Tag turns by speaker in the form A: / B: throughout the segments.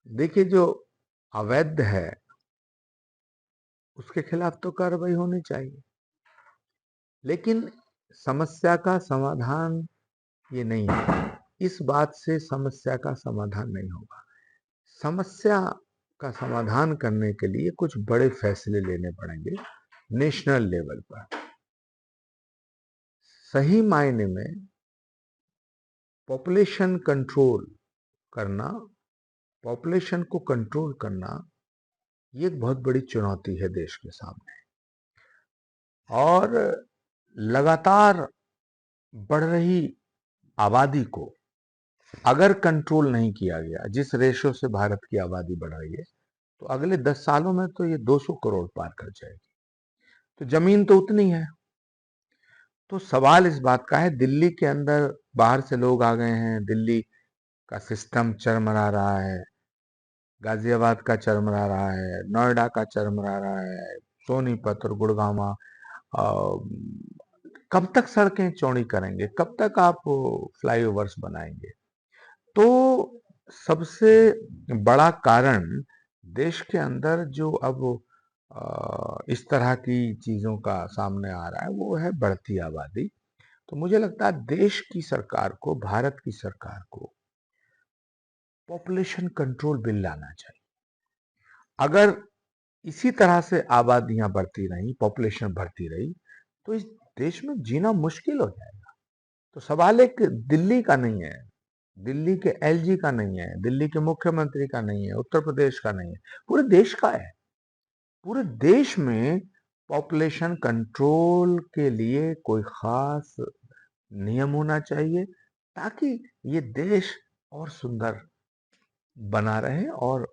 A: देखिए, जो अवैध है उसके खिलाफ तो कार्रवाई होनी चाहिए, लेकिन समस्या का समाधान ये नहीं है। इस बात से समस्या का समाधान नहीं होगा। समस्या का समाधान करने के लिए कुछ बड़े फैसले लेने पड़ेंगे नेशनल लेवल पर। सही मायने में पॉपुलेशन कंट्रोल करना, पॉपुलेशन को कंट्रोल करना, ये एक बहुत बड़ी चुनौती है देश के सामने। और लगातार बढ़ रही आबादी को अगर कंट्रोल नहीं किया गया, जिस रेशो से भारत की आबादी बढ़ रही है, तो अगले 10 सालों में तो ये 200 करोड़ पार कर जाएगी। तो जमीन तो उतनी है। तो सवाल इस बात का है, दिल्ली के अंदर बाहर से लोग आ गए हैं, दिल्ली का सिस्टम चरमरा रहा है, गाजियाबाद का चरमरा रहा है, नोएडा का चरमरा रहा है, सोनीपत और गुड़गांव। कब तक सड़कें चौड़ी करेंगे? कब तक आप फ्लाईओवर्स बनाएंगे? तो सबसे बड़ा कारण देश के अंदर जो अब इस तरह की चीजों का सामने आ रहा है वो है बढ़ती आबादी। तो मुझे लगता है देश की सरकार को, भारत की सरकार को पॉपुलेशन कंट्रोल बिल लाना चाहिए। अगर इसी तरह से आबादियां बढ़ती रही, पॉपुलेशन बढ़ती रही, तो इस देश में जीना मुश्किल हो जाएगा। तो सवाल एक दिल्ली का नहीं है, दिल्ली के एलजी का नहीं है, दिल्ली के मुख्यमंत्री का नहीं है, उत्तर प्रदेश का नहीं है, पूरे देश का है। पूरे देश में पॉपुलेशन कंट्रोल के लिए कोई खास नियम होना चाहिए, ताकि ये देश और सुंदर बना रहे और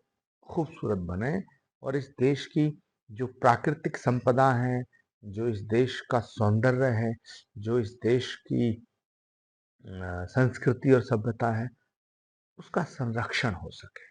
A: खूबसूरत बने। और इस देश की जो प्राकृतिक संपदा है, जो इस देश का सौंदर्य है, जो इस देश की संस्कृति और सभ्यता है, उसका संरक्षण हो सके।